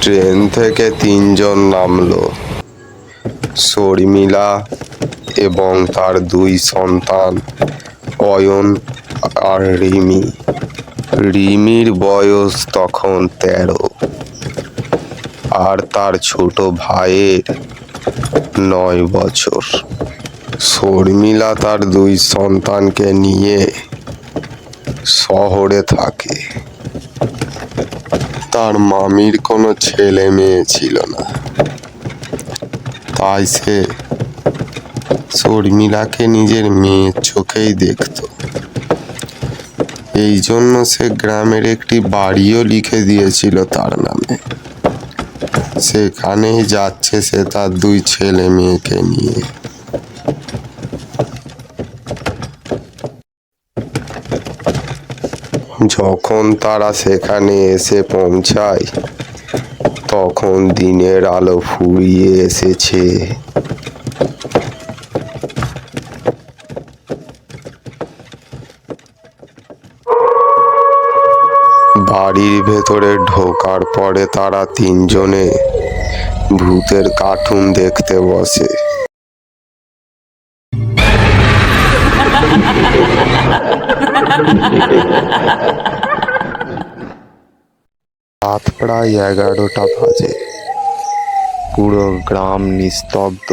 Train থেকে তিনজন নামলো, শর্মিলা এবং তার দুই সন্তান অয়ন আর রিমি। রিমির বয়স তখন 13 আর তার ছোট ভাইয়ের 9 বছর। শর্মিলা তার দুই সন্তানকে নিয়ে শহরে থাকে। তার মামির কোনো ছেলে মেয়ে ছিল না, তাই সে শর্মিলাকে নিজের মেয়ের চোখেই দেখত। এই জন্য সে গ্রামের একটি বাড়িও লিখে দিয়েছিল তার নামে। সেখানেই যাচ্ছে সে তার দুই ছেলে মেয়েকে নিয়ে। যখন তারা সেখানে এসে পৌঁছায় তখন দিনের আলো ফুরিয়ে এসেছে। বাড়ির ভেতরে ঢোকার পরে তারা তিনজনে ভূতের কার্টুন দেখতে বসে। রাত প্রায় 11টা বাজে। পুরো গ্রাম নিস্তব্ধ,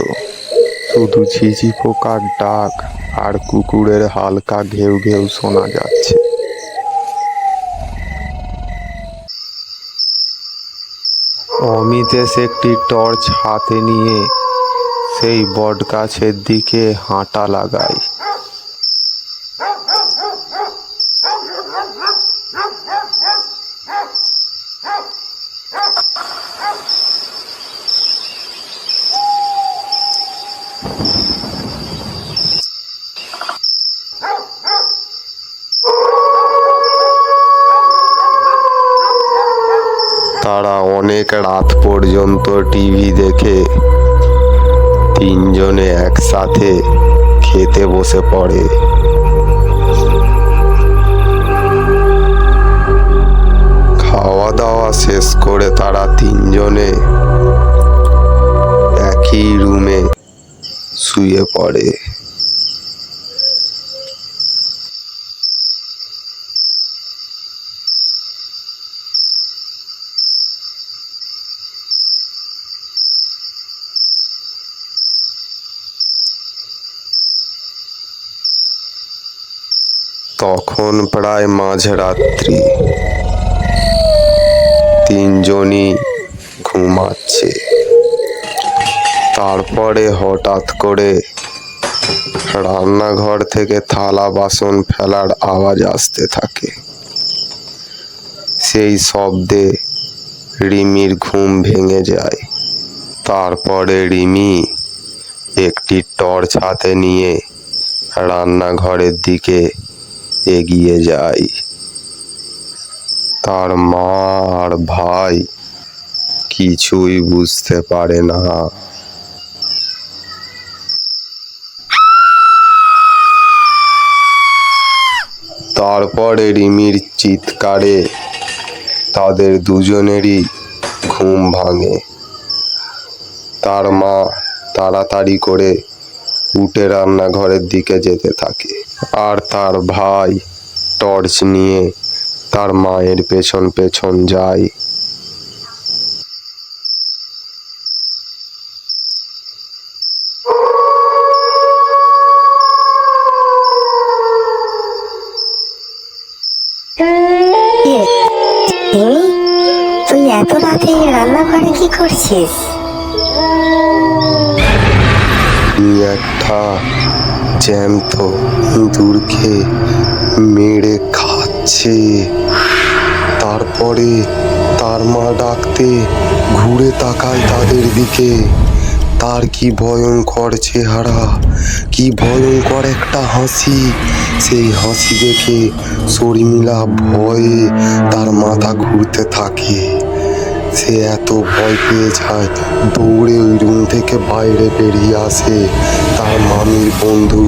শুধু ঝিঝি পোকার ডাক আর কুকুরের হালকা ঘেউ ঘেউ শোনা যাচ্ছে। অমিতেশ একটি টর্চ হাতে নিয়ে সেই বটগাছের দিকে হাঁটা লাগায়। তারা অনেক রাত পর্যন্ত টিভি দেখে তিনজনে একসাথে খেতে বসে পড়ে। খাওয়া দাওয়া শেষ করে তারা তিনজনে একই রুমে শুয়ে পড়ে। তখন প্রায় মাঝরাত্রি। তিনজনই ঘুমাচ্ছে। তারপরে হঠাৎ করে রান্নাঘর থেকে থালা বাসন ফেলার আওয়াজ আসতে থাকে। সেই শব্দে রিমির ঘুম ভেঙে যায়। তারপরে রিমি একটি টর্চ হাতে নিয়ে রান্নাঘরের দিকে এগিয়ে যায়। তার মা আর ভাই কিছুই বুঝতে পারে না। তারপরে রিমির চিৎকারে তাদের দুজনেরই ঘুম ভাঙে। তার মা তাড়াতাড়ি করে উঠে রান্নাঘরের দিকে যেতে থাকে, আর তার ভাই টর্চ নিয়ে তার মায়ের পেছন পেছন যায়। তুই এত রাতে রান্নাঘরে কি করছিস? একটা জ্যান্ত ইঁদুরকে মেরে খাচ্ছে। তারপরে তার মা ডাকতে ঘুরে তাকায় তাদের দিকে। তার কি ভয়ঙ্কর চেহারা, কি ভয়ঙ্কর একটা হাসি। সেই হাসি দেখে শর্মিলা ভয়ে তার মাথা ঘুরতে থাকে। সে এত ভয় পেয়ে যায়, দৌড়ে ওই রুম থেকে বাইরে বেরিয়ে আসে। তার মামির বন্ধু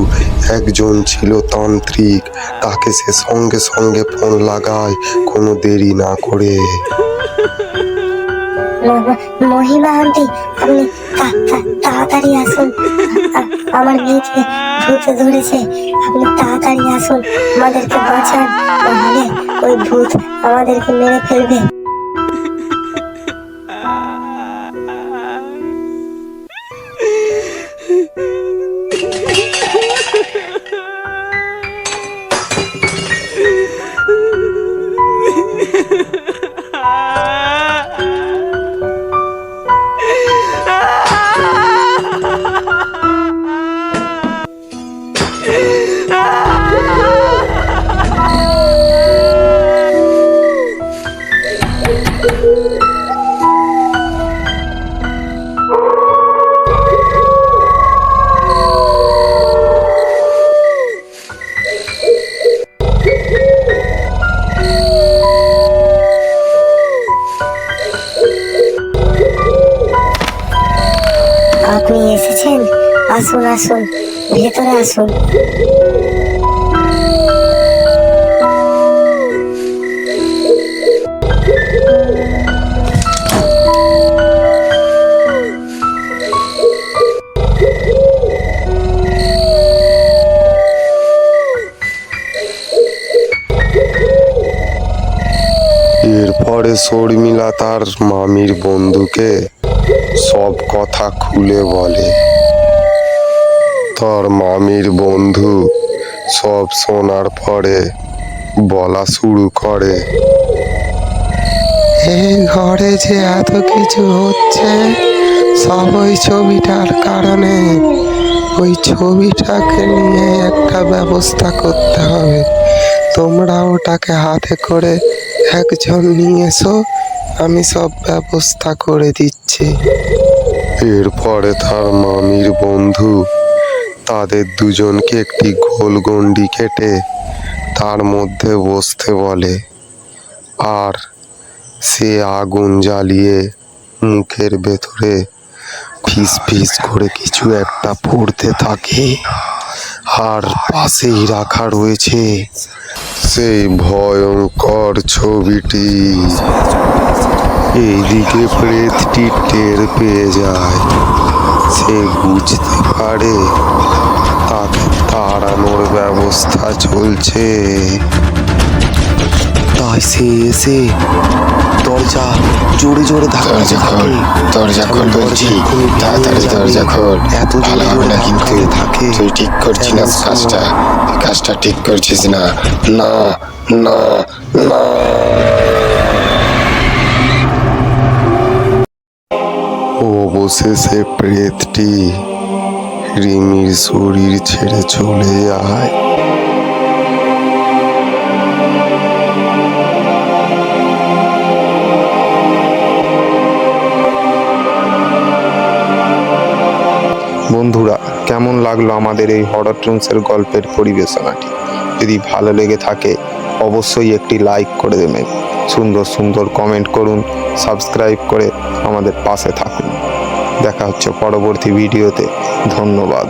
একজন ছিল তান্ত্রিক, তাকে সে সঙ্গে সঙ্গে ফোন লাগায় কোনো দেরি না করে। মহিমা আন্টি, আপনি তাড়াতাড়ি আসুন। আমার মেয়েকে ভূতে ধরেছে, আপনি তাড়াতাড়ি আসুন, আমাদেরকে বাঁচান, নাহলে ওই ভূত আমাদেরকে মেরে ফেলবে। আপনি এসেছেন, আসুন আসুন, ভেতরে আসুন। এরপরে শর্মিলা তার মামির বন্ধুকে সব কথা খুলে বলে। তার মামির বন্ধু সব শোনার পরে বলা শুরু করে, এই ঘরে যে এত কিছু হচ্ছে সব ওই ছবিটার কারণে। ওই ছবিটাকে নিয়ে একটা ব্যবস্থা করতে হবে। তোমরা ওটাকে হাতে করে একজন নিয়ে এসো, আমি সব ব্যবস্থা করে দিচ্ছি। এরপরে তার মামির বন্ধু তাদের দুজনকে একটি গোল গণ্ডি কেটে তার মধ্যে বসতে বলে, আর সে আগুন জ্বালিয়ে মুখের ভেতরে ফিস ফিস করে কিছু একটা পড়তে থাকে। আর পাশেই রাখা রয়েছে সেই ভয়ঙ্কর ছবিটি। এইদিকে প্রেতটি টের পেয়ে যায়। সে বুঝতে পারে তাকে তাড়ানোর ব্যবস্থা চলছে। তাই সে এসে দরজা জোরে জোরে ধাক্কাতে থাকে। দরজা খোল বলছি, তাড়াতাড়ি দরজা খোল। এত ভালো হবে না কিন্তু, থাকে। তুই ঠিক করছিস না কাজটা, কাজটা ঠিক করছিস না। না না না। অবশেষে প্রেতটি রিমির শরীর ছেড়ে চলে যায়। বন্ধুরা, কেমন লাগলো আমাদের এই হরর ট্রুমসের গল্পের পরিবেশনাটি? যদি ভালো লেগে থাকে অবশ্যই একটি লাইক করে দেবেন, সুন্দর সুন্দর কমেন্ট করুন, সাবস্ক্রাইব করে আমাদের পাশে থাকুন। দেখা হচ্ছে পরবর্তী ভিডিওতে। ধন্যবাদ।